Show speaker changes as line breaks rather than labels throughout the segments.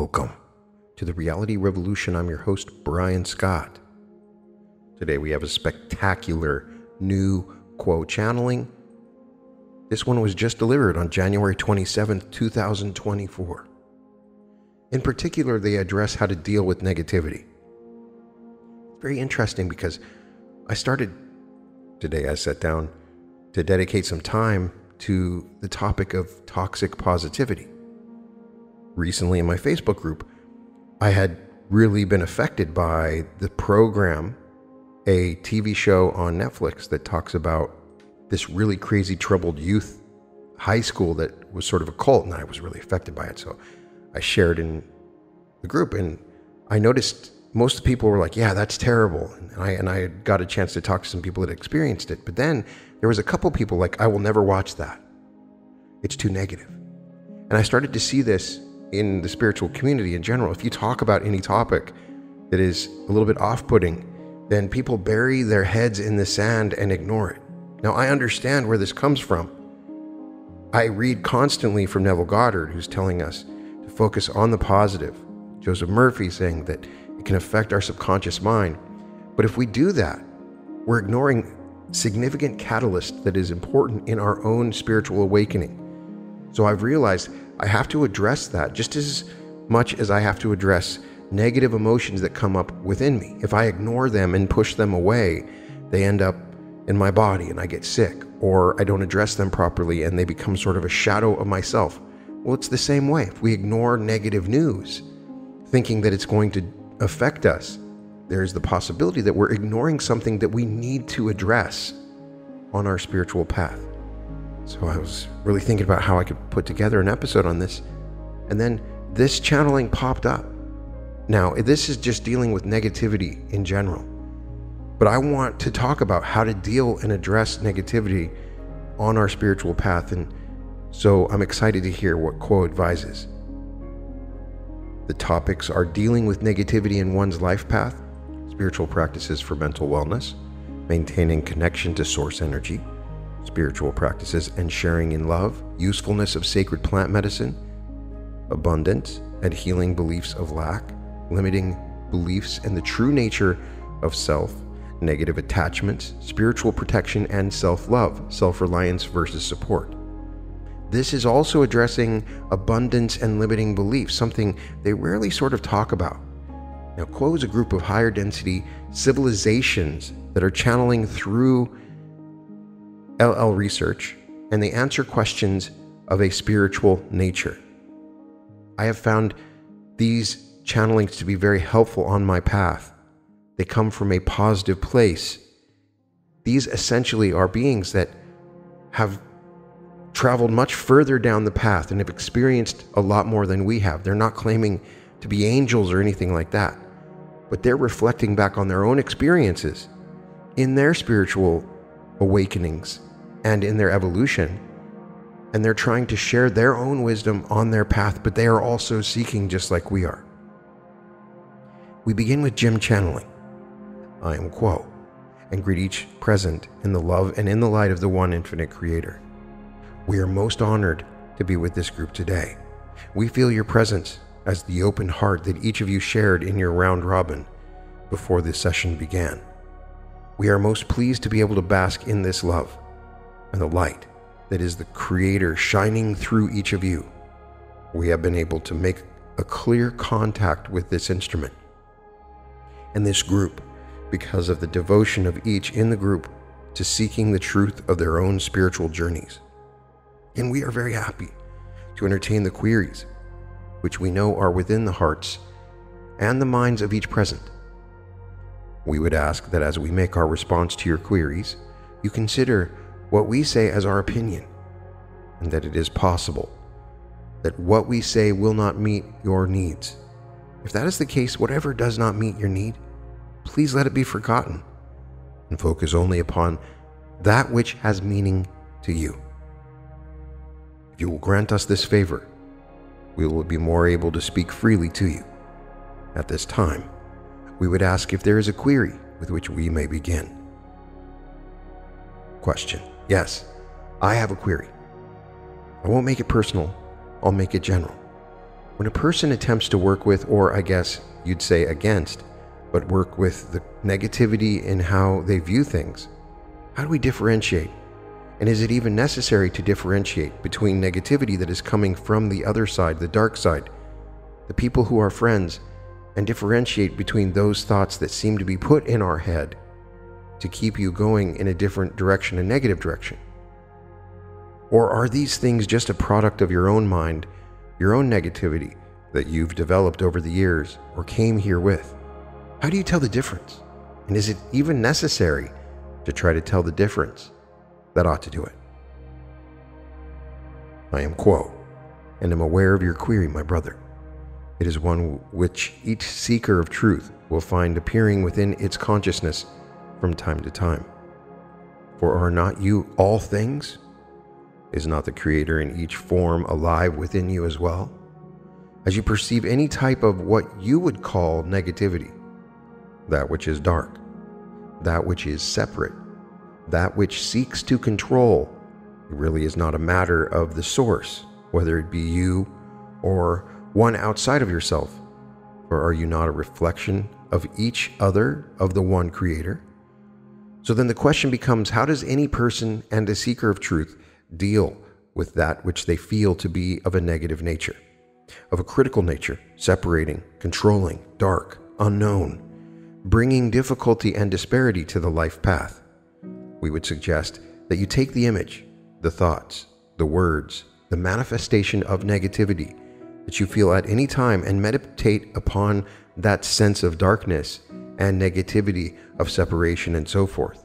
Welcome to the Reality Revolution. I'm your host, Brian Scott. Today we have a spectacular new quote channeling. This one was just delivered on January 27th, 2024. In particular, they address how to deal with negativity. It's very interesting because I sat down to dedicate some time to the topic of toxic positivity. Recently in my Facebook group, I had really been affected by the program, a TV show on Netflix that talks about this really crazy troubled youth high school that was sort of a cult, and I was really affected by it. So I shared in the group, and I noticed most of the people were like, yeah, that's terrible. And I got a chance to talk to some people that experienced it. But then there was a couple people like, I will never watch that. It's too negative. And I started to see this in the spiritual community in general. If you talk about any topic that is a little bit off-putting, then people bury their heads in the sand and ignore it. Now, I understand where this comes from. I read constantly from Neville Goddard, who's telling us to focus on the positive. Joseph Murphy saying that it can affect our subconscious mind. But if we do that, we're ignoring significant catalyst that is important in our own spiritual awakening. So I've realized I have to address that just as much as I have to address negative emotions that come up within me. If I ignore them and push them away, they end up in my body and I get sick, or I don't address them properly and they become sort of a shadow of myself. Well, it's the same way. If we ignore negative news, thinking that it's going to affect us, there's the possibility that we're ignoring something that we need to address on our spiritual path. So I was really thinking about how I could put together an episode on this, and then this channeling popped up. Now, this is just dealing with negativity in general, but I want to talk about how to deal and address negativity on our spiritual path, and so I'm excited to hear what Quo advises. The topics are dealing with negativity in one's life path, spiritual practices for mental wellness, maintaining connection to source energy, spiritual practices and sharing in love, usefulness of sacred plant medicine, abundance and healing beliefs of lack, limiting beliefs in the true nature of self, negative attachments, spiritual protection and self-love, self-reliance versus support. This is also addressing abundance and limiting beliefs, something they rarely sort of talk about. Now, Quo is a group of higher density civilizations that are channeling through LL research, and they answer questions of a spiritual nature. I have found these channelings to be very helpful on my path. They come from a positive place. These essentially are beings that have traveled much further down the path and have experienced a lot more than we have. They're not claiming to be angels or anything like that, but they're reflecting back on their own experiences in their spiritual awakenings and in their evolution, and they're trying to share their own wisdom on their path, but they are also seeking just like we are. We begin with Jim channeling. I am Quo, and greet each present in the love and in the light of the one infinite creator. We are most honored to be with this group today. We feel your presence as the open heart that each of you shared in your round robin before this session began. We are most pleased to be able to bask in this love and the light that is the Creator shining through each of you. We have been able to make a clear contact with this instrument and this group because of the devotion of each in the group to seeking the truth of their own spiritual journeys. And we are very happy to entertain the queries, which we know are within the hearts and the minds of each present. We would ask that as we make our response to your queries, you consider what we say as our opinion, and that it is possible that what we say will not meet your needs. If that is the case, whatever does not meet your need, please let it be forgotten and focus only upon that which has meaning to you. If you will grant us this favor, we will be more able to speak freely to you. At this time, we would ask if there is a query with which we may begin. Question. Yes, I have a query. I won't make it personal, I'll make it general. When a person attempts to work with, or I guess you'd say against, but work with the negativity in how they view things, how do we differentiate? And is it even necessary to differentiate between negativity that is coming from the other side, the dark side, the people who are friends, and differentiate between those thoughts that seem to be put in our head to keep you going in a different direction, a negative direction? Or are these things just a product of your own mind, your own negativity that you've developed over the years or came here with? How do you tell the difference? And is it even necessary to try to tell the difference? That ought to do it. I am Quo, and am aware of your query, my brother. It is one which each seeker of truth will find appearing within its consciousness from time to time. For are not you all things? Is not the Creator in each form alive within you as well? As you perceive any type of what you would call negativity, that which is dark, that which is separate, that which seeks to control, it really is not a matter of the source, whether it be you or one outside of yourself. For are you not a reflection of each other of the one Creator? So then the question becomes, how does any person and a seeker of truth deal with that which they feel to be of a negative nature, of a critical nature, separating, controlling, dark, unknown, bringing difficulty and disparity to the life path? We would suggest that you take the image, the thoughts, the words, the manifestation of negativity that you feel at any time and meditate upon that sense of darkness and negativity of separation and so forth.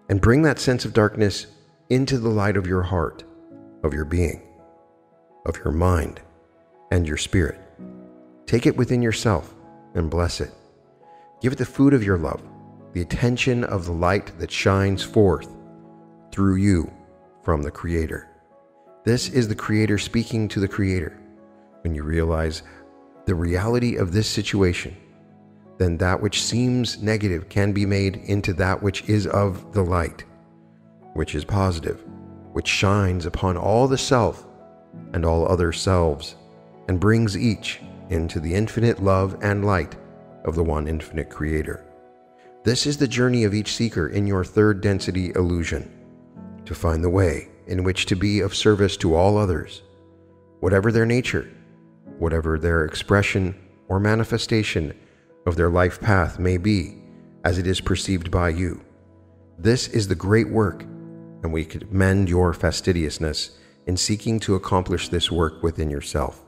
And bring that sense of darkness into the light of your heart, of your being, of your mind, and your spirit. Take it within yourself and bless it. Give it the food of your love, the attention of the light that shines forth through you from the Creator. This is the Creator speaking to the Creator. When you realize the reality of this situation, then that which seems negative can be made into that which is of the light, which is positive, which shines upon all the self and all other selves, and brings each into the infinite love and light of the one infinite Creator. This is the journey of each seeker in your third density illusion, to find the way in which to be of service to all others, whatever their nature, whatever their expression or manifestation of their life path may be, as it is perceived by you. This is the great work, and we commend your fastidiousness in seeking to accomplish this work within yourself.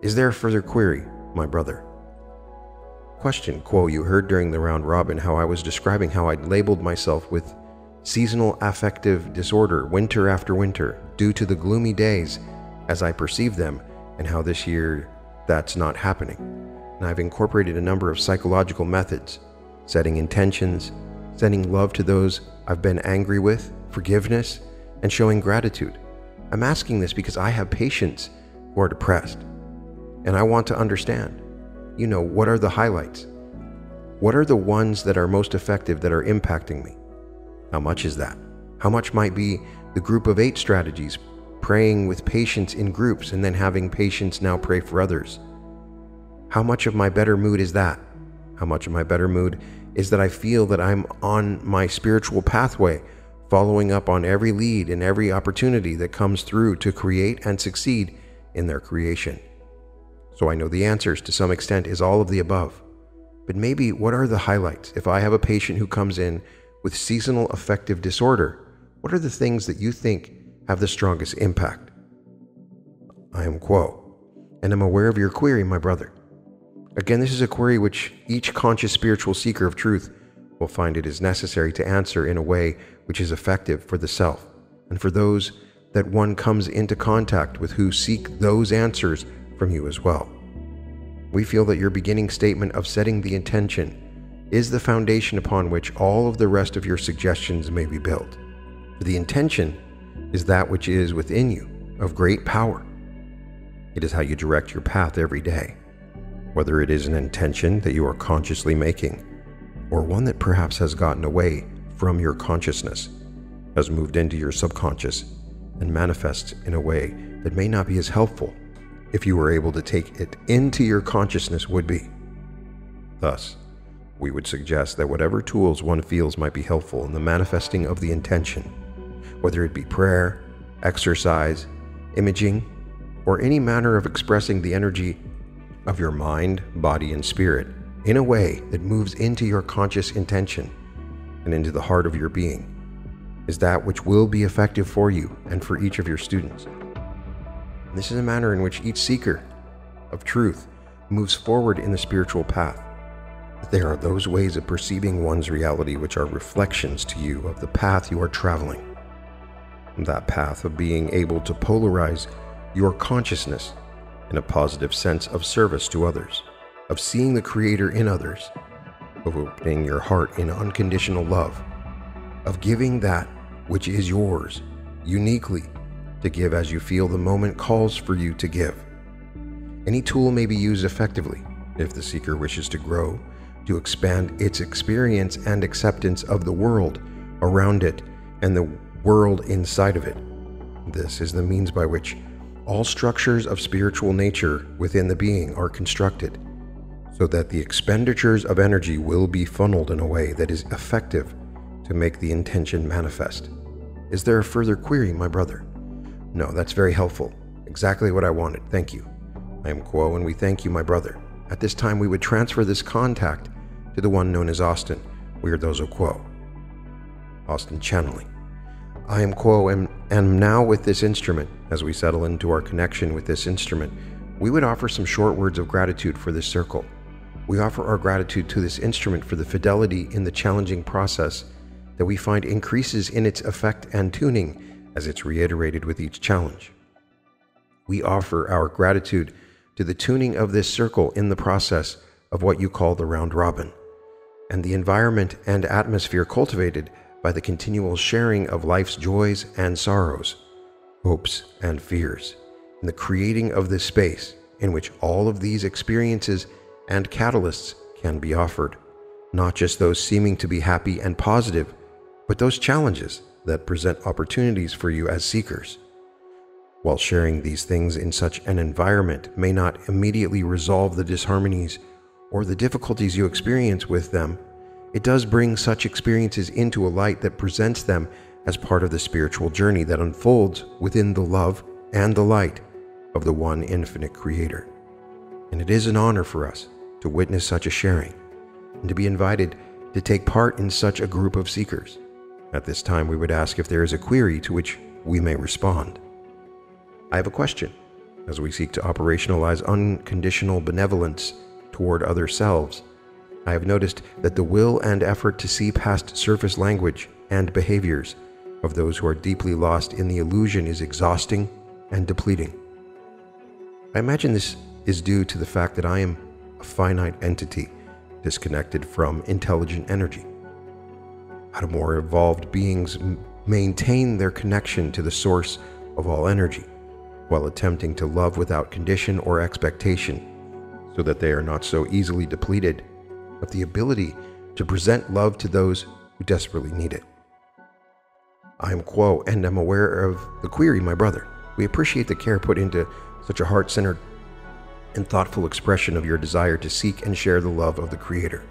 Is there a further query, my brother? Question, Quo, you heard during the round robin how I was describing how I'd labeled myself with seasonal affective disorder winter after winter due to the gloomy days as I perceive them, and how this year that's not happening. And I've incorporated a number of psychological methods, setting intentions, sending love to those I've been angry with, forgiveness, and showing gratitude. I'm asking this because I have patients who are depressed, and I want to understand, what are the highlights? What are the ones that are most effective that are impacting me? How much is that? How much might be the group of 8 strategies, praying with patients in groups and then having patients now pray for others? How much of my better mood is that? How much of my better mood is that I feel that I'm on my spiritual pathway, following up on every lead and every opportunity that comes through to create and succeed in their creation? So I know the answers to some extent is all of the above. But maybe what are the highlights? If I have a patient who comes in with seasonal affective disorder, what are the things that you think have the strongest impact? I am Quo, and am aware of your query, my brother. Again, this is a query which each conscious spiritual seeker of truth will find it is necessary to answer in a way which is effective for the self, and for those that one comes into contact with who seek those answers from you as well. We feel that your beginning statement of setting the intention is the foundation upon which all of the rest of your suggestions may be built. For the intention is that which is within you of great power. It is how you direct your path every day, whether it is an intention that you are consciously making, or one that perhaps has gotten away from your consciousness, has moved into your subconscious, and manifests in a way that may not be as helpful if you were able to take it into your consciousness, would be. Thus, we would suggest that whatever tools one feels might be helpful in the manifesting of the intention, whether it be prayer, exercise, imaging, or any manner of expressing the energy of your mind, body, and spirit in a way that moves into your conscious intention and into the heart of your being, is that which will be effective for you and for each of your students. And this is a manner in which each seeker of truth moves forward in the spiritual path. There are those ways of perceiving one's reality which are reflections to you of the path you are traveling. That path of being able to polarize your consciousness in a positive sense of service to others, of seeing the Creator in others, of opening your heart in unconditional love, of giving that which is yours uniquely to give as you feel the moment calls for you to give. Any tool may be used effectively if the seeker wishes to grow, to expand its experience and acceptance of the world around it and the world inside of it. This is the means by which all structures of spiritual nature within the being are constructed, so that the expenditures of energy will be funneled in a way that is effective to make the intention manifest. Is there a further query, my brother? No, that's very helpful. Exactly what I wanted. Thank you. I am Quo, and we thank you, my brother. At this time, we would transfer this contact to the one known as Austin. We are those of Quo. Austin channeling. I am Quo, and now with this instrument, as we settle into our connection with this instrument, we would offer some short words of gratitude for this circle. We offer our gratitude to this instrument for the fidelity in the challenging process that we find increases in its effect and tuning as it's reiterated with each challenge. We offer our gratitude to the tuning of this circle in the process of what you call the round robin, and the environment and atmosphere cultivated by the continual sharing of life's joys and sorrows, hopes and fears, and the creating of this space in which all of these experiences and catalysts can be offered, not just those seeming to be happy and positive, but those challenges that present opportunities for you as seekers. While sharing these things in such an environment may not immediately resolve the disharmonies or the difficulties you experience with them, it does bring such experiences into a light that presents them as part of the spiritual journey that unfolds within the love and the light of the one infinite Creator. And it is an honor for us to witness such a sharing and to be invited to take part in such a group of seekers. At this time, we would ask if there is a query to which we may respond. I have a question. As we seek to operationalize unconditional benevolence toward other selves, I have noticed that the will and effort to see past surface language and behaviors of those who are deeply lost in the illusion is exhausting and depleting. I imagine this is due to the fact that I am a finite entity disconnected from intelligent energy. How do more evolved beings maintain their connection to the source of all energy while attempting to love without condition or expectation, so that they are not so easily depleted of the ability to present love to those who desperately need it? I am Quo, and am aware of the query, my brother. We appreciate the care put into such a heart-centered and thoughtful expression of your desire to seek and share the love of the Creator.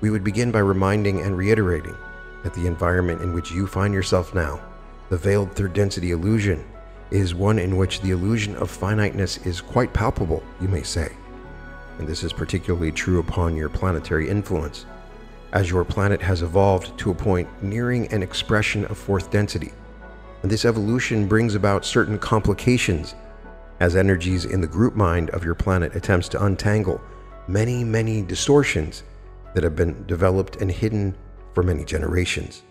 We would begin by reminding and reiterating that the environment in which you find yourself now, the veiled third density illusion, is one in which the illusion of finiteness is quite palpable, you may say. And this is particularly true upon your planetary influence, as your planet has evolved to a point nearing an expression of fourth density. And this evolution brings about certain complications as energies in the group mind of your planet attempts to untangle many distortions that have been developed and hidden for many generations.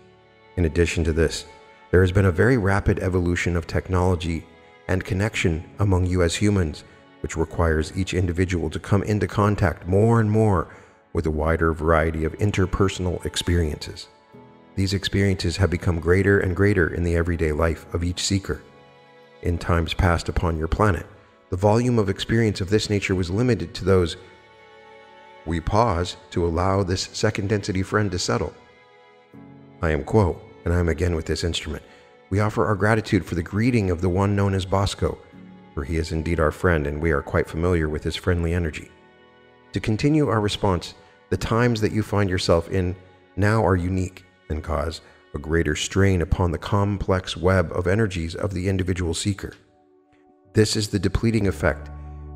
In addition to this, there has been a very rapid evolution of technology and connection among you as humans, which requires each individual to come into contact more and more with a wider variety of interpersonal experiences. These experiences have become greater and greater in the everyday life of each seeker. In times past upon your planet, the volume of experience of this nature was limited to those. We pause to allow this second density friend to settle. I am Quo, and I am again with this instrument. We offer our gratitude for the greeting of the one known as Bosco, for he is indeed our friend and we are quite familiar with his friendly energy. To continue our response, the times that you find yourself in now are unique and cause a greater strain upon the complex web of energies of the individual seeker. This is the depleting effect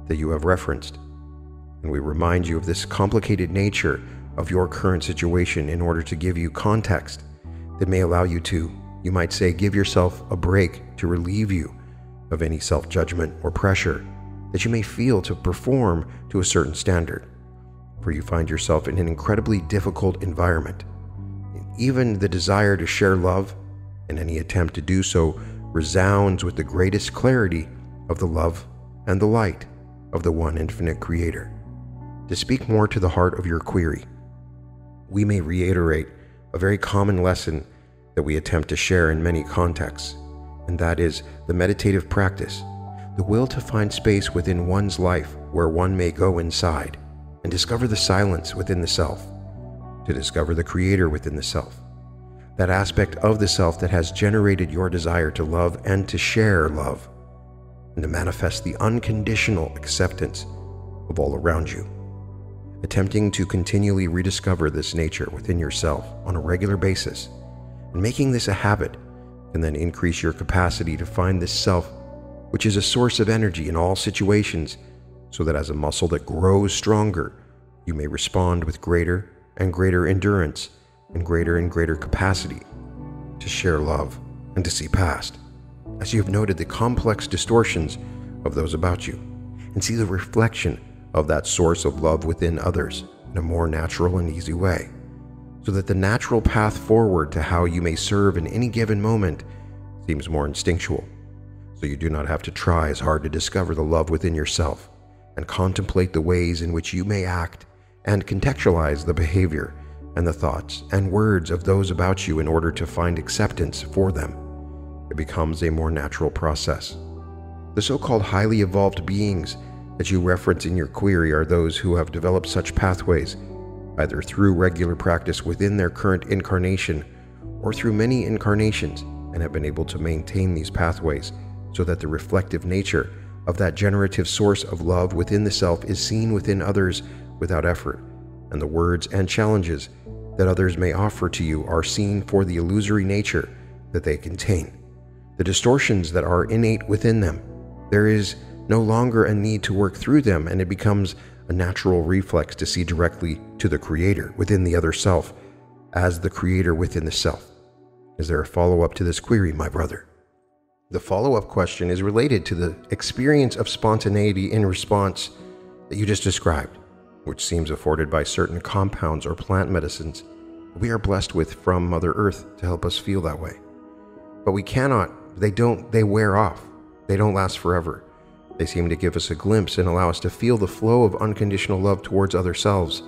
that you have referenced, and we remind you of this complicated nature of your current situation in order to give you context that may allow you to, you might say, give yourself a break to relieve you of any self-judgment or pressure that you may feel to perform to a certain standard, for you find yourself in an incredibly difficult environment. Even the desire to share love and any attempt to do so resounds with the greatest clarity of the love and the light of the one infinite creator. To speak more to the heart of your query, we may reiterate a very common lesson that we attempt to share in many contexts, and that is the meditative practice, the will to find space within one's life where one may go inside and discover the silence within the self, to discover the creator within the self, that aspect of the self that has generated your desire to love and to share love, and to manifest the unconditional acceptance of all around you. Attempting to continually rediscover this nature within yourself on a regular basis, and making this a habit can then increase your capacity to find this self, which is a source of energy in all situations, so that as a muscle that grows stronger, you may respond with greater and greater endurance and greater capacity to share love and to see past, as you have noted, the complex distortions of those about you, and see the reflection of that source of love within others in a more natural and easy way, so that the natural path forward to how you may serve in any given moment seems more instinctual, so you do not have to try as hard to discover the love within yourself and contemplate the ways in which you may act and contextualize the behavior and the thoughts and words of those about you in order to find acceptance for them. It becomes a more natural process. The so-called highly evolved beings that you reference in your query are those who have developed such pathways, either through regular practice within their current incarnation or through many incarnations, and have been able to maintain these pathways so that the reflective nature of that generative source of love within the self is seen within others without effort, and the words and challenges that others may offer to you are seen for the illusory nature that they contain, the distortions that are innate within them. There is no longer a need to work through them, and it becomes a natural reflex to see directly to the creator within the other self as the creator within the self. Is there a follow-up to this query, my brother? The follow-up question is related to the experience of spontaneity in response that you just described, which seems afforded by certain compounds or plant medicines we are blessed with from Mother Earth to help us feel that way. But we cannot, they wear off. They don't last forever. They seem to give us a glimpse and allow us to feel the flow of unconditional love towards other selves.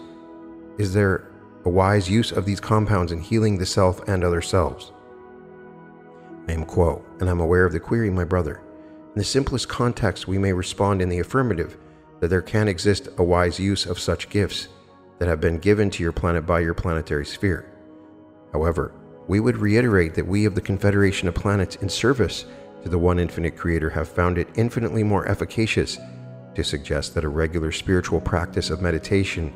Is there a wise use of these compounds in healing the self and other selves? I am Quo, and I'm aware of the query, my brother. In the simplest context, we may respond in the affirmative that there can exist a wise use of such gifts that have been given to your planet by your planetary sphere. However, we would reiterate that we of the Confederation of Planets in service to the one infinite creator have found it infinitely more efficacious to suggest that a regular spiritual practice of meditation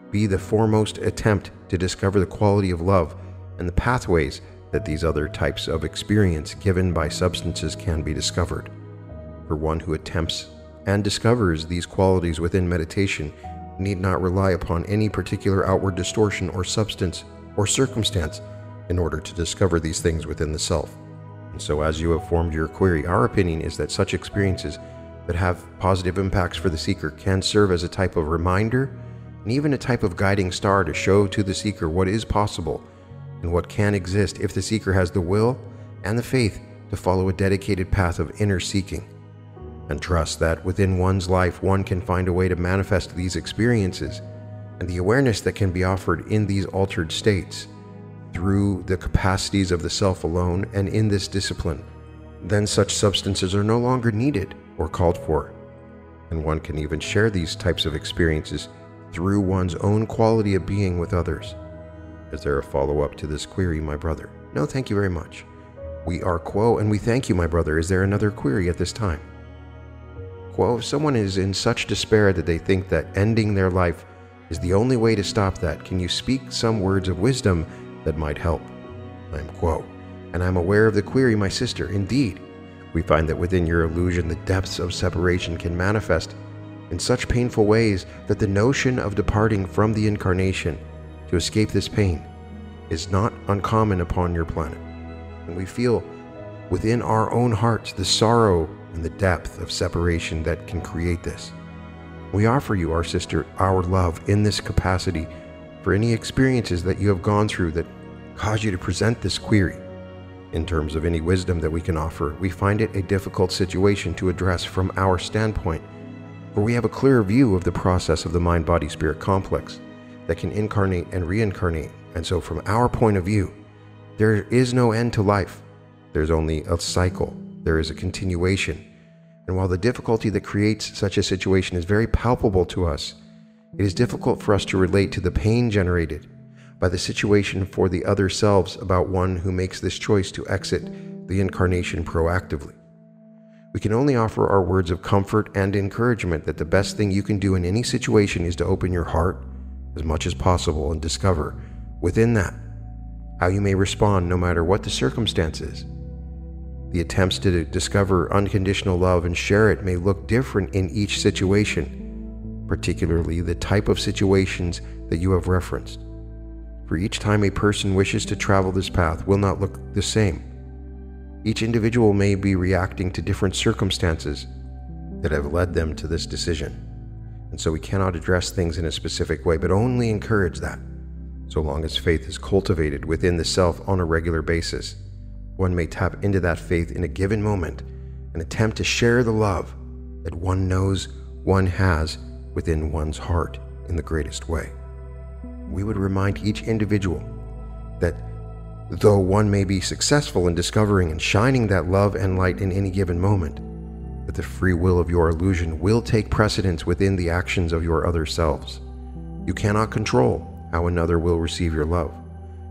be the foremost attempt to discover the quality of love and the pathways that these other types of experience given by substances can be discovered. For one who attempts and discovers these qualities within meditation need not rely upon any particular outward distortion or substance or circumstance in order to discover these things within the self. And so as you have formed your query, our opinion is that such experiences that have positive impacts for the seeker can serve as a type of reminder and even a type of guiding star to show to the seeker what is possible and what can exist if the seeker has the will and the faith to follow a dedicated path of inner seeking, and trust that within one's life one can find a way to manifest these experiences and the awareness that can be offered in these altered states through the capacities of the self alone and in this discipline. Then such substances are no longer needed or called for, and one can even share these types of experiences through one's own quality of being with others. Is there a follow-up to this query, my brother? No, thank you very much. We are Quo, and we thank you, my brother. Is there another query at this time? quo, if someone is in such despair that they think that ending their life is the only way to stop that, can you speak some words of wisdom that might help? I am quo, and I'm aware of the query, my sister. Indeed, we find that within your illusion the depths of separation can manifest in such painful ways that the notion of departing from the incarnation to escape this pain is not uncommon upon your planet. And we feel within our own hearts the sorrow and the depth of separation that can create this. We offer you, our sister, our love in this capacity for any experiences that you have gone through that cause you to present this query. In terms of any wisdom that we can offer, we find it a difficult situation to address from our standpoint, for we have a clear view of the process of the mind-body-spirit complex that can incarnate and reincarnate. And so from our point of view, there is no end to life. There's only a cycle. There is a continuation. And while the difficulty that creates such a situation is very palpable to us, it is difficult for us to relate to the pain generated by the situation for the other selves about one who makes this choice to exit the incarnation proactively. We can only offer our words of comfort and encouragement that the best thing you can do in any situation is to open your heart as much as possible and discover within that how you may respond no matter what the circumstances. The attempts to discover unconditional love and share it may look different in each situation, particularly the type of situations that you have referenced. For each time a person wishes to travel this path will not look the same. Each individual may be reacting to different circumstances that have led them to this decision. And so we cannot address things in a specific way, but only encourage that. So long as faith is cultivated within the self on a regular basis, one may tap into that faith in a given moment and attempt to share the love that one knows one has within one's heart in the greatest way. We would remind each individual that though one may be successful in discovering and shining that love and light in any given moment, that the free will of your illusion will take precedence within the actions of your other selves. You cannot control how another will receive your love.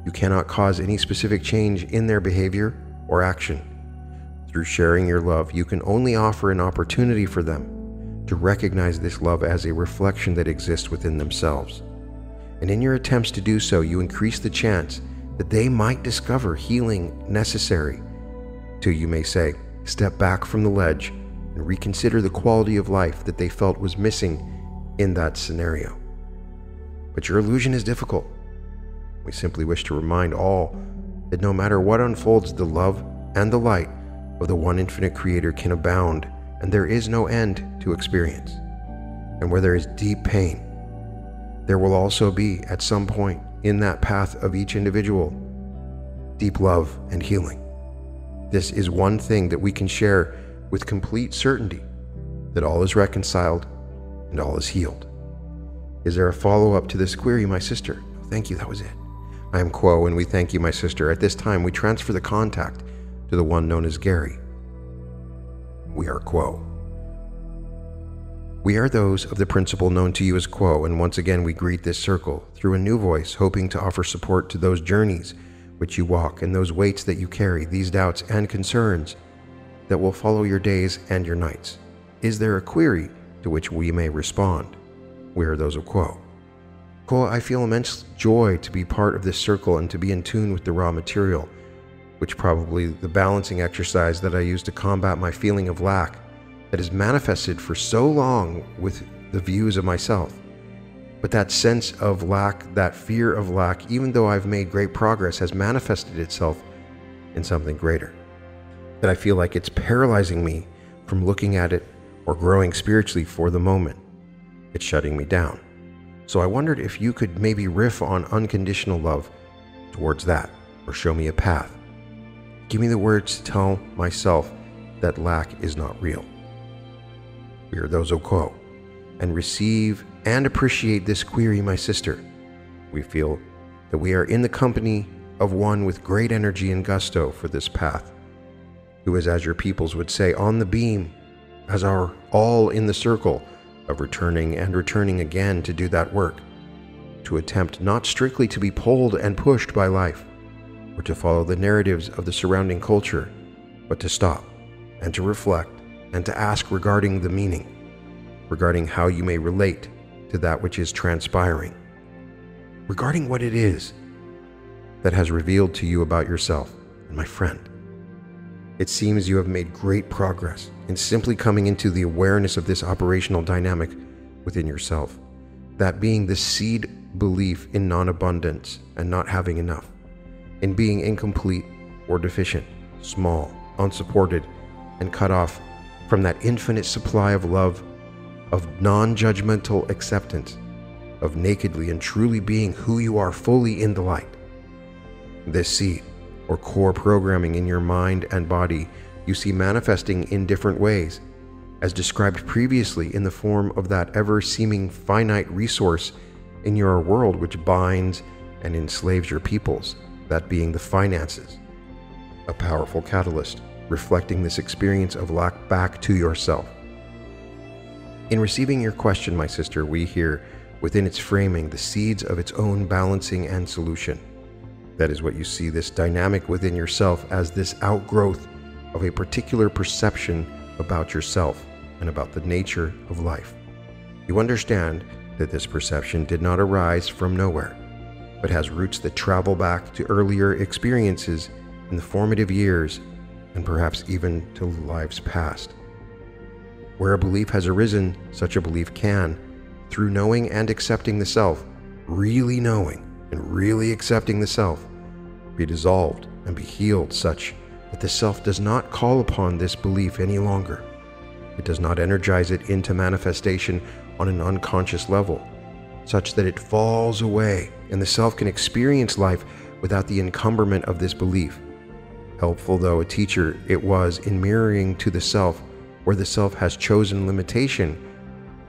You cannot cause any specific change in their behavior or action. Through sharing your love, you can only offer an opportunity for them to recognize this love as a reflection that exists within themselves. And in your attempts to do so, you increase the chance that they might discover healing necessary to, you may say, step back from the ledge and reconsider the quality of life that they felt was missing in that scenario. But your illusion is difficult. We simply wish to remind all that no matter what unfolds, the love and the light of the one infinite creator can abound, and there is no end to experience. And where there is deep pain, there will also be, at some point in that path of each individual, deep love and healing. This is one thing that we can share with complete certainty, that all is reconciled and all is healed. Is there a follow-up to this query, my sister? Thank you, that was it. I am Quo, and we thank you, my sister. At this time, we transfer the contact to the one known as Gary. We are Quo. We are those of the principle known to you as Quo, and once again we greet this circle through a new voice, hoping to offer support to those journeys which you walk and those weights that you carry, these doubts and concerns that will follow your days and your nights. Is there a query to which we may respond? We are those of Quo. Quo, I feel immense joy to be part of this circle and to be in tune with the raw material, which probably the balancing exercise that I use to combat my feeling of lack that has manifested for so long with the views of myself. But that sense of lack, that fear of lack, even though I've made great progress, has manifested itself in something greater. That I feel like it's paralyzing me from looking at it or growing spiritually for the moment. It's shutting me down. So I wondered if you could maybe riff on unconditional love towards that, or show me a path. Give me the words to tell myself that lack is not real. We are those of Quo, and receive and appreciate this query, my sister. We feel that we are in the company of one with great energy and gusto for this path, who is, as your peoples would say, on the beam, as our all in the circle of returning and returning again to do that work, to attempt not strictly to be pulled and pushed by life, or to follow the narratives of the surrounding culture, but to stop and to reflect and to ask regarding the meaning. regarding how you may relate to that which is transpiring, regarding what it is that has revealed to you about yourself. And my friend, it seems you have made great progress in simply coming into the awareness of this operational dynamic within yourself, that being the seed belief in non-abundance and not having enough, in being incomplete or deficient, small, unsupported, and cut off from that infinite supply of love, of non-judgmental acceptance, of nakedly and truly being who you are fully in the light. This seed, or core programming in your mind and body, you see manifesting in different ways, as described previously, in the form of that ever-seeming finite resource in your world which binds and enslaves your peoples, that being the finances, a powerful catalyst reflecting this experience of lack back to yourself. In receiving your question, my sister, we hear within its framing the seeds of its own balancing and solution. That is what you see, this dynamic within yourself as this outgrowth of a particular perception about yourself and about the nature of life. You understand that this perception did not arise from nowhere, but has roots that travel back to earlier experiences in the formative years and perhaps even to lives past. Where a belief has arisen, such a belief can, through knowing and accepting the self, really knowing and really accepting the self, be dissolved and be healed such that the self does not call upon this belief any longer. It does not energize it into manifestation on an unconscious level, such that it falls away and the self can experience life without the encumberment of this belief. Helpful though a teacher it was in mirroring to the self where the self has chosen limitation,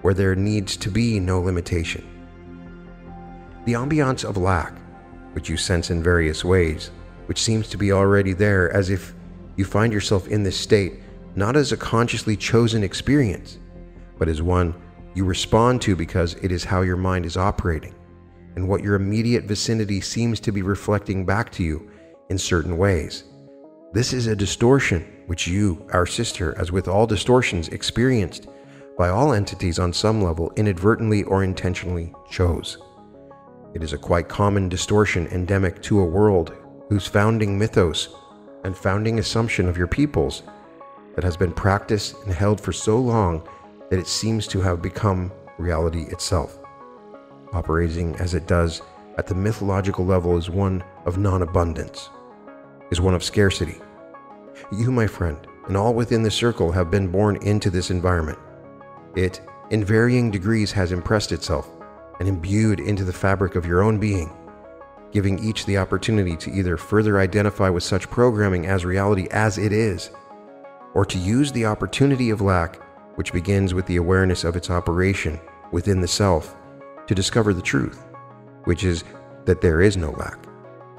where there needs to be no limitation. The ambiance of lack, which you sense in various ways, which seems to be already there, as if you find yourself in this state not as a consciously chosen experience, but as one you respond to because it is how your mind is operating, and what your immediate vicinity seems to be reflecting back to you in certain ways. This is a distortion which you, our sister, as with all distortions experienced by all entities on some level, inadvertently or intentionally chose. It is a quite common distortion endemic to a world whose founding mythos and founding assumption of your peoples that has been practiced and held for so long that it seems to have become reality itself. Operating as it does at the mythological level is one of non-abundance, is one of scarcity. You, my friend, and all within the circle have been born into this environment. It, in varying degrees, has impressed itself and imbued into the fabric of your own being, giving each the opportunity to either further identify with such programming as reality as it is, or to use the opportunity of lack, which begins with the awareness of its operation within the self, to discover the truth, which is that there is no lack,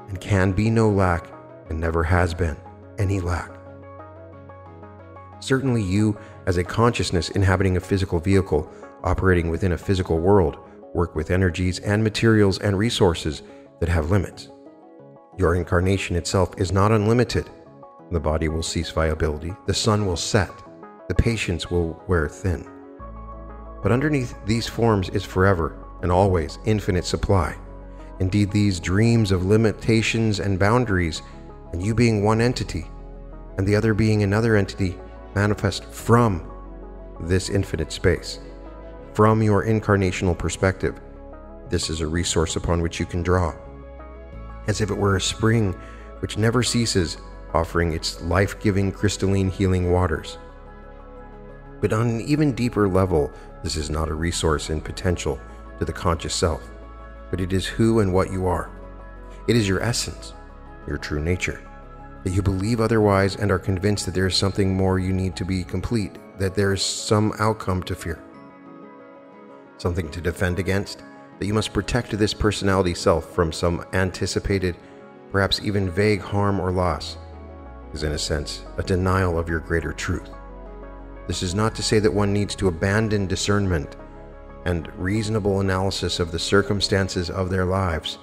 and can be no lack, and never has been any lack. Certainly you, as a consciousness inhabiting a physical vehicle, operating within a physical world, work with energies and materials and resources that have limits. Your incarnation itself is not unlimited. The body will cease viability, the sun will set, the patience will wear thin. But underneath these forms is forever and always infinite supply. Indeed, these dreams of limitations and boundaries, and you being one entity, and the other being another entity, manifest from this infinite space. From your incarnational perspective, this is a resource upon which you can draw, as if it were a spring which never ceases, offering its life-giving crystalline healing waters. But on an even deeper level, this is not a resource in potential to the conscious self, but it is who and what you are. It is your essence, your true nature, that you believe otherwise and are convinced that there is something more you need to be complete, that there is some outcome to fear, something to defend against, that you must protect this personality self from some anticipated, perhaps even vague harm or loss, is in a sense a denial of your greater truth. This is not to say that one needs to abandon discernment and reasonable analysis of the circumstances of their lives,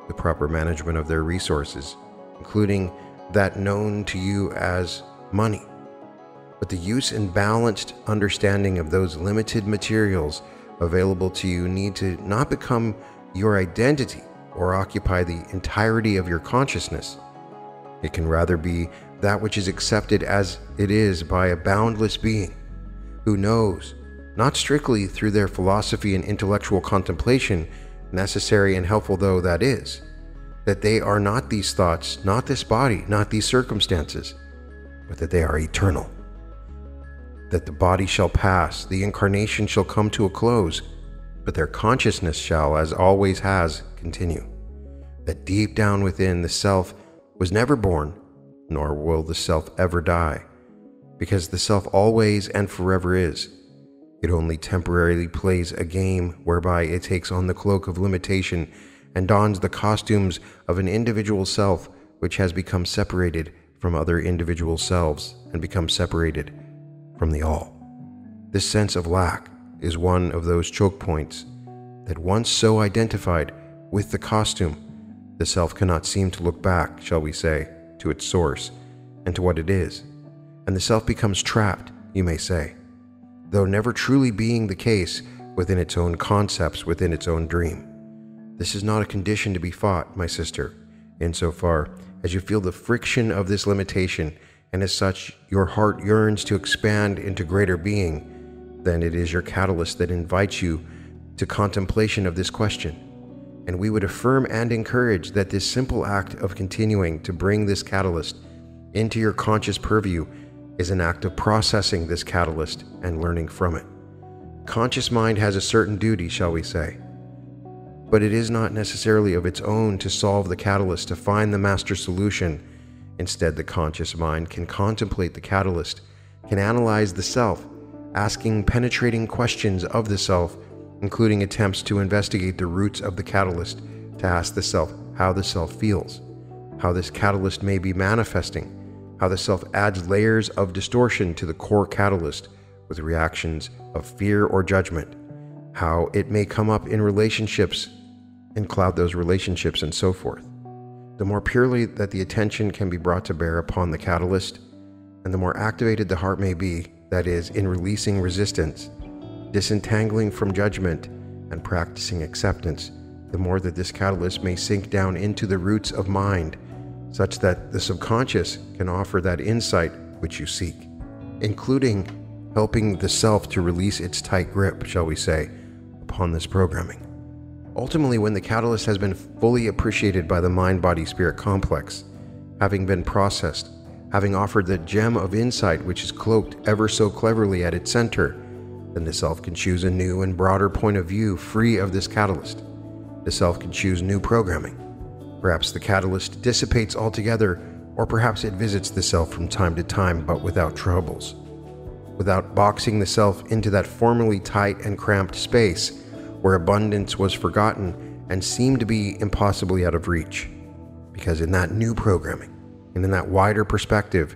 the proper management of their resources, including that known to you as money. but the use and balanced understanding of those limited materials available to you need to not become your identity or occupy the entirety of your consciousness. It can rather be that which is accepted as it is by a boundless being who knows, not strictly through their philosophy and intellectual contemplation, necessary and helpful though that is, that they are not these thoughts, not this body, not these circumstances, but that they are eternal. That the body shall pass, the incarnation shall come to a close, but their consciousness shall, as always has, continue. That deep down within, the self was never born, nor will the self ever die, because the self always and forever is. It only temporarily plays a game whereby it takes on the cloak of limitation and dons the costumes of an individual self which has become separated from other individual selves and become separated from the all. This sense of lack is one of those choke points that once so identified with the costume, the self cannot seem to look back, shall we say, to its source and to what it is, and the self becomes trapped, you may say, though never truly being the case within its own concepts, within its own dream. This is not a condition to be fought, my sister, insofar as you feel the friction of this limitation, and as such your heart yearns to expand into greater being, then it is your catalyst that invites you to contemplation of this question. And we would affirm and encourage that this simple act of continuing to bring this catalyst into your conscious purview is an act of processing this catalyst and learning from it. Conscious mind has a certain duty, shall we say, but it is not necessarily of its own to solve the catalyst, to find the master solution. Instead, the conscious mind can contemplate the catalyst, can analyze the self, asking penetrating questions of the self, including attempts to investigate the roots of the catalyst, to ask the self how the self feels, how this catalyst may be manifesting, how the self adds layers of distortion to the core catalyst with reactions of fear or judgment, how it may come up in relationships and cloud those relationships, and so forth. The more purely that the attention can be brought to bear upon the catalyst, and the more activated the heart may be, that is, in releasing resistance, disentangling from judgment, and practicing acceptance, the more that this catalyst may sink down into the roots of mind, such that the subconscious can offer that insight which you seek, including helping the self to release its tight grip, shall we say, upon this programming. Ultimately, when the catalyst has been fully appreciated by the mind-body-spirit complex, having been processed, having offered the gem of insight which is cloaked ever so cleverly at its center, then the self can choose a new and broader point of view free of this catalyst. The self can choose new programming. Perhaps the catalyst dissipates altogether, or perhaps it visits the self from time to time, but without troubles, without boxing the self into that formerly tight and cramped space where abundance was forgotten and seemed to be impossibly out of reach. Because in that new programming, and in that wider perspective,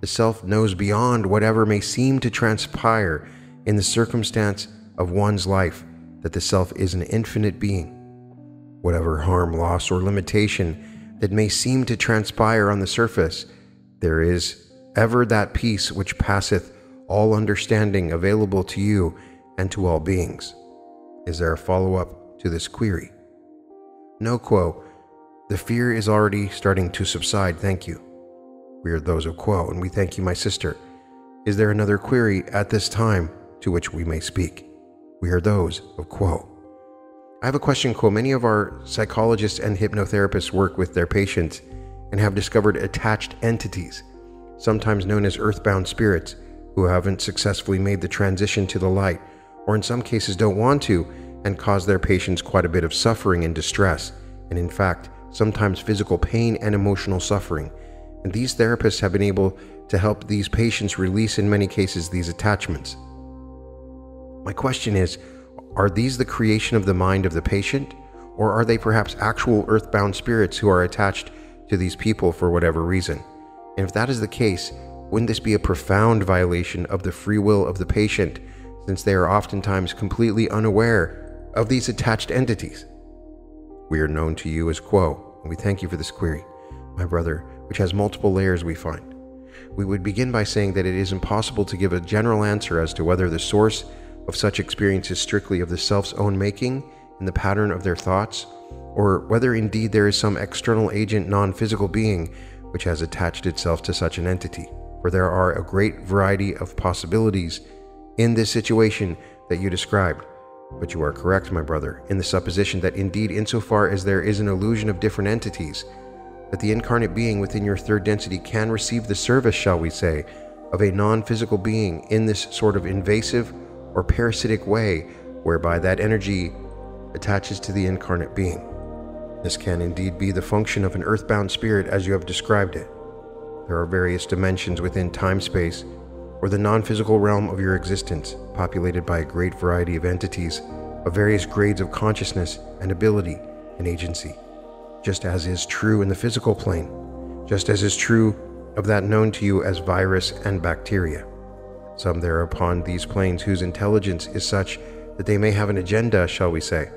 the self knows beyond whatever may seem to transpire in the circumstance of one's life that the self is an infinite being. Whatever harm, loss, or limitation that may seem to transpire on the surface, there is ever that peace which passeth all understanding available to you and to all beings. Is there a follow-up to this query? No, Quo. The fear is already starting to subside, thank you. We are those of Quo, and we thank you, my sister. Is there another query at this time to which we may speak? We are those of Quo. I have a question, Quo. Many of our psychologists and hypnotherapists work with their patients and have discovered attached entities, sometimes known as earthbound spirits, who haven't successfully made the transition to the light, or in some cases don't want to, and cause their patients quite a bit of suffering and distress, and in fact, sometimes physical pain and emotional suffering. And these therapists have been able to help these patients release, in many cases, these attachments. My question is, are these the creation of the mind of the patient, or are they perhaps actual earthbound spirits who are attached to these people for whatever reason? And if that is the case, wouldn't this be a profound violation of the free will of the patient, since they are oftentimes completely unaware of these attached entities? We are known to you as Quo, and we thank you for this query, my brother, which has multiple layers, we find. We would begin by saying that it is impossible to give a general answer as to whether the source of such experience is strictly of the self's own making in the pattern of their thoughts, or whether indeed there is some external agent, non-physical being, which has attached itself to such an entity. For there are a great variety of possibilities in this situation that you described. But you are correct, my brother, in the supposition that indeed, insofar as there is an illusion of different entities, that the incarnate being within your third density can receive the service, shall we say, of a non-physical being in this sort of invasive or parasitic way, whereby that energy attaches to the incarnate being. This can indeed be the function of an earthbound spirit as you have described it. There are various dimensions within time-space, or the non-physical realm of your existence, populated by a great variety of entities of various grades of consciousness and ability and agency, just as is true in the physical plane, just as is true of that known to you as virus and bacteria. Some there upon these planes whose intelligence is such that they may have an agenda, shall we say,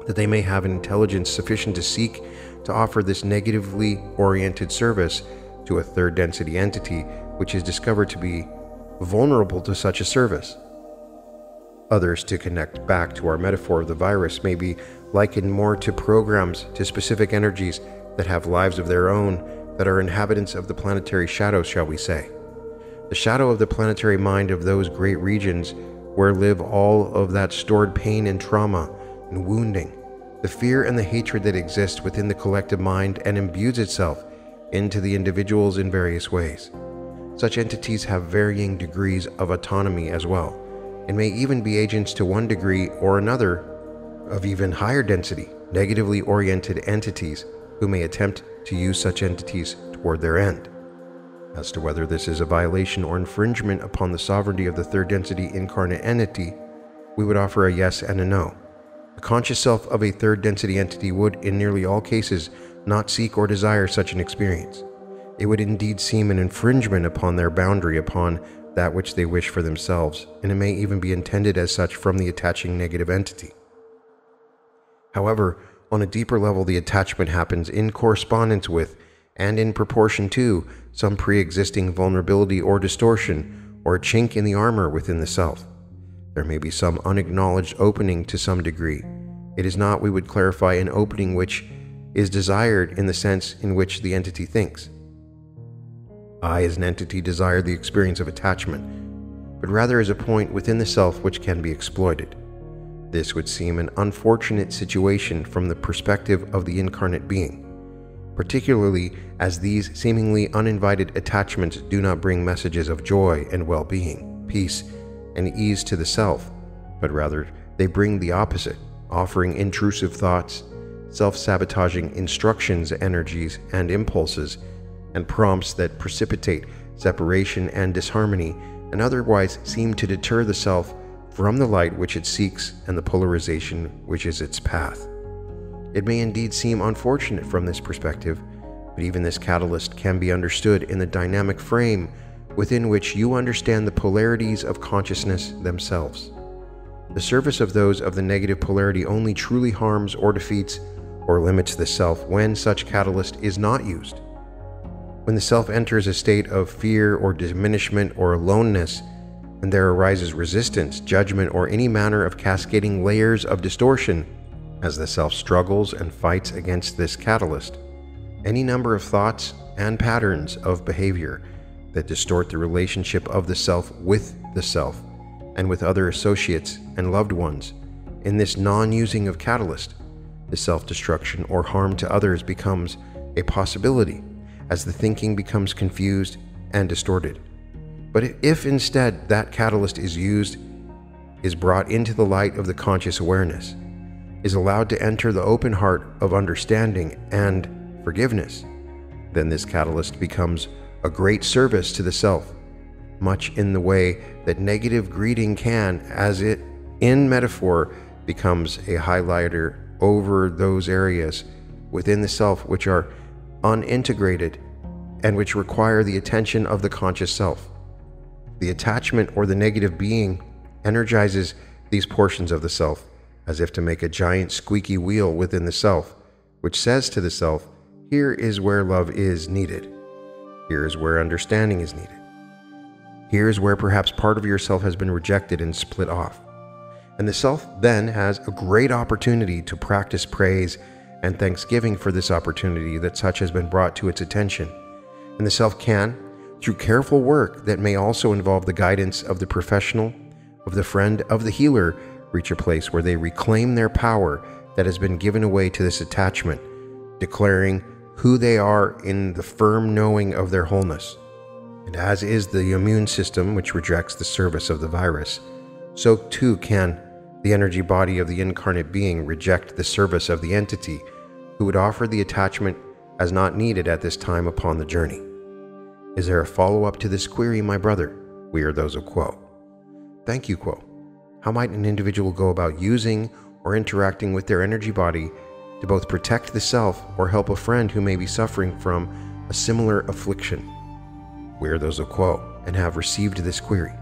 that they may have an intelligence sufficient to seek to offer this negatively oriented service to a third density entity which is discovered to be vulnerable to such a service. Others, to connect back to our metaphor of the virus, may be likened more to programs, to specific energies that have lives of their own, that are inhabitants of the planetary shadow, shall we say. The shadow of the planetary mind of those great regions where live all of that stored pain and trauma and wounding, the fear and the hatred that exist within the collective mind and imbues itself into the individuals in various ways. Such entities have varying degrees of autonomy as well, and may even be agents to one degree or another of even higher density, negatively oriented entities who may attempt to use such entities toward their end. As to whether this is a violation or infringement upon the sovereignty of the third density incarnate entity, we would offer a yes and a no. The conscious self of a third density entity would, in nearly all cases, not seek or desire such an experience. It would indeed seem an infringement upon their boundary upon that which they wish for themselves, and it may even be intended as such from the attaching negative entity. However, on a deeper level, the attachment happens in correspondence with, and in proportion to, some pre-existing vulnerability or distortion, or a chink in the armor within the self. There may be some unacknowledged opening to some degree. It is not, we would clarify, an opening which is desired in the sense in which the entity thinks. I, as an entity, desire the experience of attachment, but rather as a point within the self which can be exploited. This would seem an unfortunate situation from the perspective of the incarnate being, particularly as these seemingly uninvited attachments do not bring messages of joy and well-being, peace, and ease to the self, but rather they bring the opposite, offering intrusive thoughts, self-sabotaging instructions, energies, and impulses, and prompts that precipitate separation and disharmony, and otherwise seem to deter the self from the light which it seeks and the polarization which is its path. It may indeed seem unfortunate from this perspective, but even this catalyst can be understood in the dynamic frame within which you understand the polarities of consciousness themselves. The service of those of the negative polarity only truly harms or defeats or limits the self when such catalyst is not used. When the self enters a state of fear or diminishment or aloneness, and there arises resistance, judgment, or any manner of cascading layers of distortion, as the self struggles and fights against this catalyst, any number of thoughts and patterns of behavior that distort the relationship of the self with the self and with other associates and loved ones, in this non-using of catalyst, the self-destruction or harm to others becomes a possibility as the thinking becomes confused and distorted. But if instead that catalyst is used, is brought into the light of the conscious awareness, is allowed to enter the open heart of understanding and forgiveness, then this catalyst becomes a great service to the self, much in the way that negative greeting can, as it, in metaphor, becomes a highlighter over those areas within the self which are unintegrated and which require the attention of the conscious self. The attachment or the negative being energizes these portions of the self as if to make a giant squeaky wheel within the self, which says to the self, "Here is where love is needed." Here's where understanding is needed. Here's where perhaps part of yourself has been rejected and split off. And the self then has a great opportunity to practice praise and thanksgiving for this opportunity that such has been brought to its attention. And the self can, through careful work that may also involve the guidance of the professional, of the friend, of the healer, reach a place where they reclaim their power that has been given away to this attachment, declaring who they are in the firm knowing of their wholeness. And as is the immune system, which rejects the service of the virus, so too can the energy body of the incarnate being reject the service of the entity who would offer the attachment as not needed at this time upon the journey. Is there a follow-up to this query, my brother? We are those of Quo. Thank you, Quo. How might an individual go about using or interacting with their energy body to both protect the self or help a friend who may be suffering from a similar affliction? We are those of Quo and have received this query.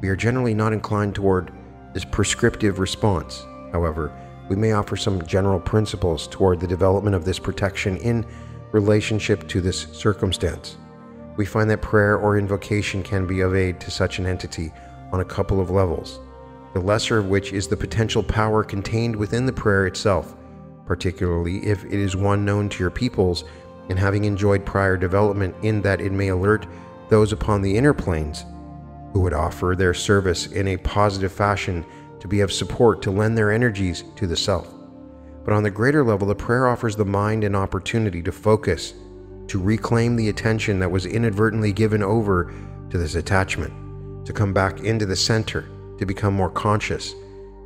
We are generally not inclined toward this prescriptive response. However, we may offer some general principles toward the development of this protection in relationship to this circumstance. We find that prayer or invocation can be of aid to such an entity on a couple of levels, the lesser of which is the potential power contained within the prayer itself, particularly if it is one known to your peoples and having enjoyed prior development, in that it may alert those upon the inner planes who would offer their service in a positive fashion to be of support to lend their energies to the self. But on the greater level, the prayer offers the mind an opportunity to focus, to reclaim the attention that was inadvertently given over to this attachment, to come back into the center, to become more conscious,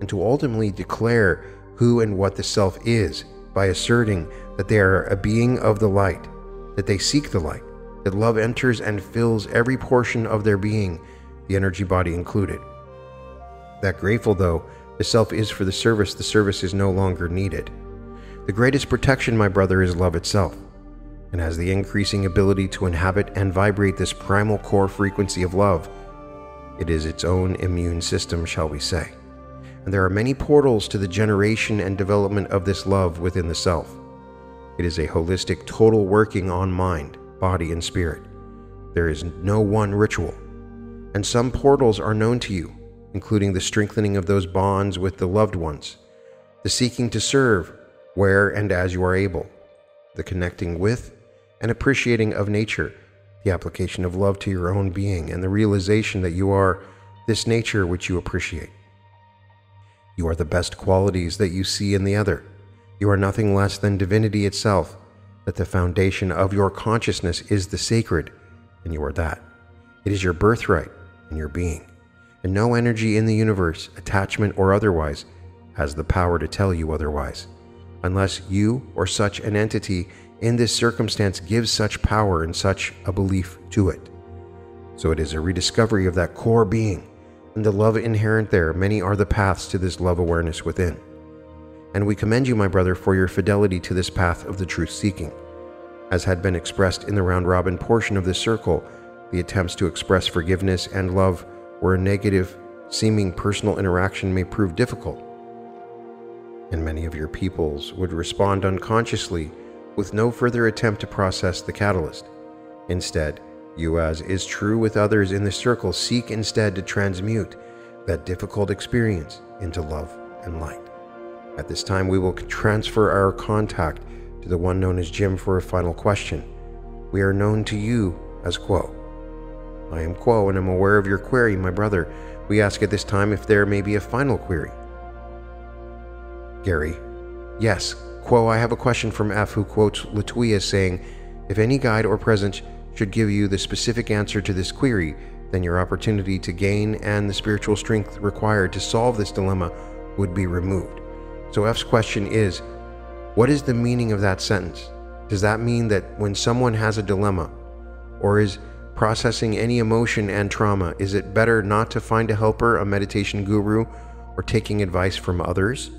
and to ultimately declare who and what the self is by asserting that they are a being of the light, that they seek the light, that love enters and fills every portion of their being, the energy body included. That grateful though the self is for the service is no longer needed. The greatest protection, my brother, is love itself, and has the increasing ability to inhabit and vibrate this primal core frequency of love. It is its own immune system, shall we say. And there are many portals to the generation and development of this love within the self. It is a holistic, total working on mind, body, and spirit. There is no one ritual. And some portals are known to you, including the strengthening of those bonds with the loved ones, the seeking to serve where and as you are able, the connecting with and appreciating of nature, the application of love to your own being, and the realization that you are this nature which you appreciate. You are the best qualities that you see in the other. You are nothing less than divinity itself, that the foundation of your consciousness is the sacred, and you are that. It is your birthright and your being, and no energy in the universe, attachment or otherwise, has the power to tell you otherwise, unless you or such an entity in this circumstance gives such power and such a belief to it. So it is a rediscovery of that core being and the love inherent there. Many are the paths to this love awareness within. And we commend you, my brother, for your fidelity to this path of the truth seeking. As had been expressed in the round-robin portion of this circle, the attempts to express forgiveness and love where a negative seeming personal interaction may prove difficult. And many of your peoples would respond unconsciously with no further attempt to process the catalyst. Instead, you, as is true with others in the circle, seek instead to transmute that difficult experience into love and light. At this time, we will transfer our contact to the one known as Jim for a final question. We are known to you as Quo. I am Quo and am aware of your query, my brother. We ask at this time if there may be a final query. Gary: yes, Quo, I have a question from F, who quotes Latuya saying, if any guide or presence should give you the specific answer to this query, then your opportunity to gain and the spiritual strength required to solve this dilemma would be removed. So F's question is, what is the meaning of that sentence? Does that mean that when someone has a dilemma or is processing any emotion and trauma, is it better not to find a helper, a meditation guru, or taking advice from others?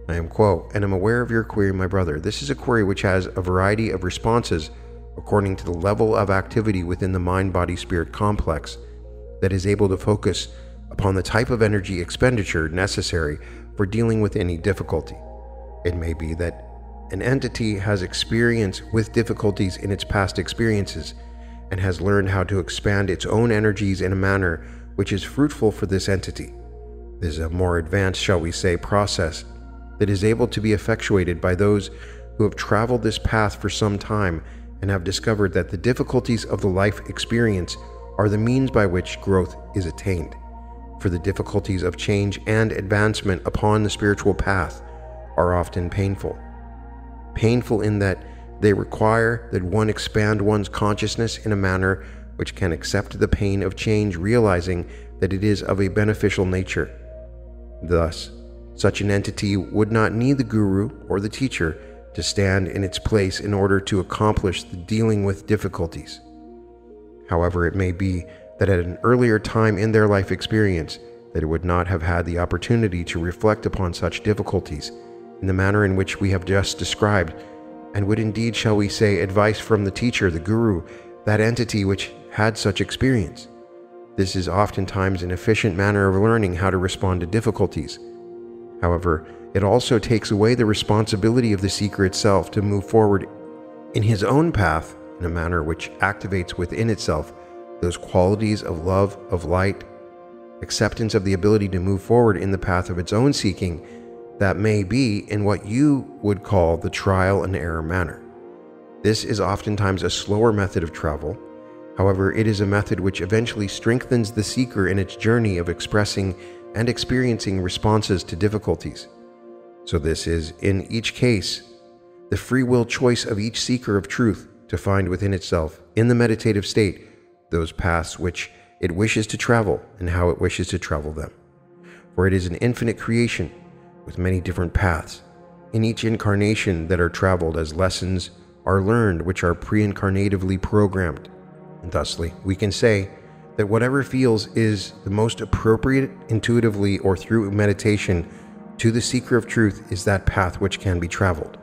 I am Quo, and am aware of your query, my brother. This is a query which has a variety of responses according to the level of activity within the mind-body-spirit complex that is able to focus upon the type of energy expenditure necessary for dealing with any difficulty. It may be that An entity has experience with difficulties in its past experiences and has learned how to expand its own energies in a manner which is fruitful for this entity. This is a more advanced, shall we say, process that is able to be effectuated by those who have traveled this path for some time and have discovered that the difficulties of the life experience are the means by which growth is attained. For the difficulties of change and advancement upon the spiritual path are often painful. Painful in that they require that one expand one's consciousness in a manner which can accept the pain of change, realizing that it is of a beneficial nature. Thus, such an entity would not need the guru or the teacher to stand in its place in order to accomplish the dealing with difficulties. However, it may be that at an earlier time in their life experience, that it would not have had the opportunity to reflect upon such difficulties in the manner in which we have just described, and would indeed, shall we say, advice from the teacher, the guru, that entity which had such experience. This is oftentimes an efficient manner of learning how to respond to difficulties. However, it also takes away the responsibility of the seeker itself to move forward in his own path in a manner which activates within itself those qualities of love, of light, acceptance of the ability to move forward in the path of its own seeking that may be in what you would call the trial and error manner. This is oftentimes a slower method of travel. However, it is a method which eventually strengthens the seeker in its journey of expressing and experiencing responses to difficulties. So this is, in each case, the free will choice of each seeker of truth to find within itself, in the meditative state, those paths which it wishes to travel and how it wishes to travel them. For it is an infinite creation with many different paths, in each incarnation that are traveled as lessons are learned which are pre-incarnatively programmed. And thusly, we can say that whatever feels is the most appropriate intuitively or through meditation to the seeker of truth is that path which can be traveled,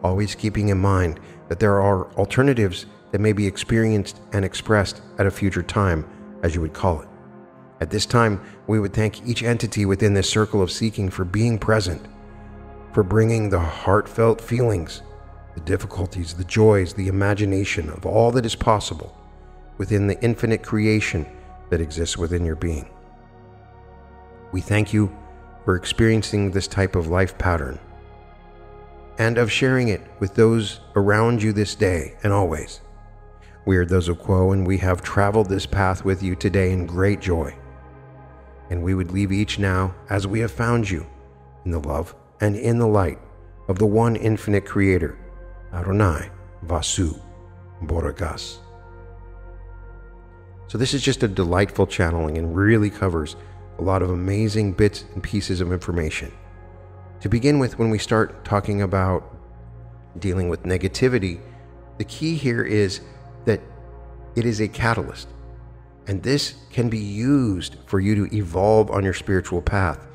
always keeping in mind that there are alternatives that may be experienced and expressed at a future time, as you would call it. At this time, we would thank each entity within this circle of seeking for being present, for bringing the heartfelt feelings, the difficulties, the joys, the imagination of all that is possible within the infinite creation that exists within your being. We thank you for experiencing this type of life pattern and of sharing it with those around you this day and always. We are those of Quo, and we have traveled this path with you today in great joy. And we would leave each now as we have found you, in the love and in the light of the one infinite Creator, Adonai Vasu Boragas. So this is just a delightful channeling and really covers a lot of amazing bits and pieces of information. To begin with, when we start talking about dealing with negativity, the key here is that it is a catalyst. And this can be used for you to evolve on your spiritual path.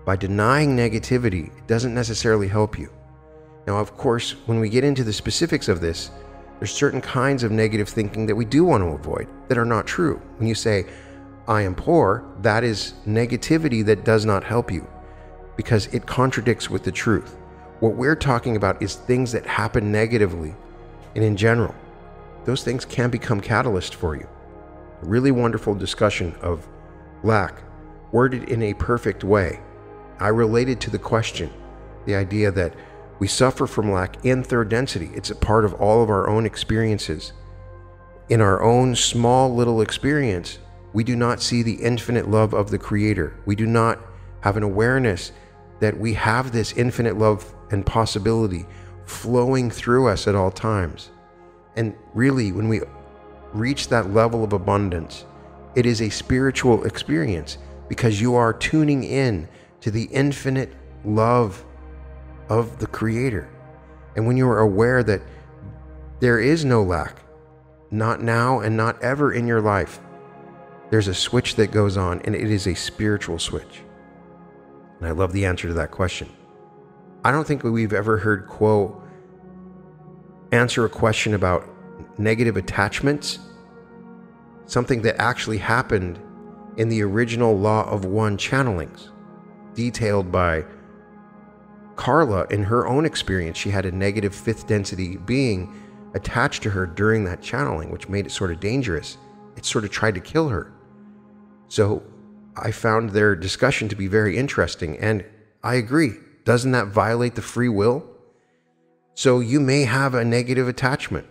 By denying negativity, it doesn't necessarily help you. Now, of course, when we get into the specifics of this, there's certain kinds of negative thinking that we do want to avoid that are not true. When you say, I am poor, that is negativity that does not help you because it contradicts with the truth. What we're talking about is things that happen negatively and in general. Those things can become catalysts for you. A really wonderful discussion of lack, worded in a perfect way. I related to the question, the idea that we suffer from lack in third density. It's a part of all of our own experiences. In our own small little experience, we do not see the infinite love of the Creator. We do not have an awareness that we have this infinite love and possibility flowing through us at all times. And really, when we reach that level of abundance, it is a spiritual experience because you are tuning in to the infinite love of the Creator. And when you are aware that there is no lack, not now and not ever in your life, there's a switch that goes on, and it is a spiritual switch. And I love the answer to that question. I don't think we've ever heard Quo answer a question about negative attachments, something that actually happened in the original Law of One channelings, detailed by Carla, in her own experience, she had a negative fifth density being attached to her during that channeling, which made it sort of dangerous. It sort of tried to kill her. So I found their discussion to be very interesting, and I agree. Doesn't that violate the free will? So you may have a negative attachment.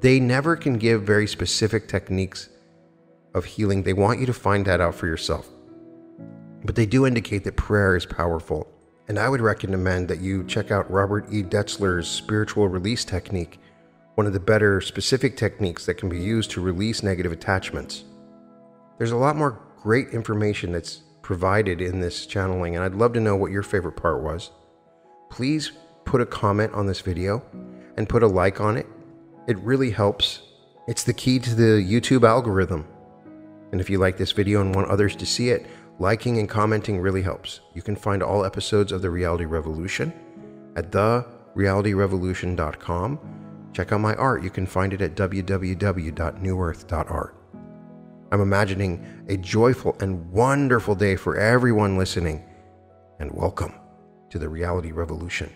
They never can give very specific techniques of healing. They want you to find that out for yourself. But they do indicate that prayer is powerful. And I would recommend that you check out Robert E. Detzler's spiritual release technique, one of the better specific techniques that can be used to release negative attachments. There's a lot more great information that's provided in this channeling, and I'd love to know what your favorite part was. Please put a comment on this video and put a like on it. It really helps. It's the key to the YouTube algorithm. And if you like this video and want others to see it, liking and commenting really helps. You can find all episodes of The Reality Revolution at therealityrevolution.com. Check out my art. You can find it at www.newearth.art. I'm imagining a joyful and wonderful day for everyone listening, and welcome to The Reality Revolution.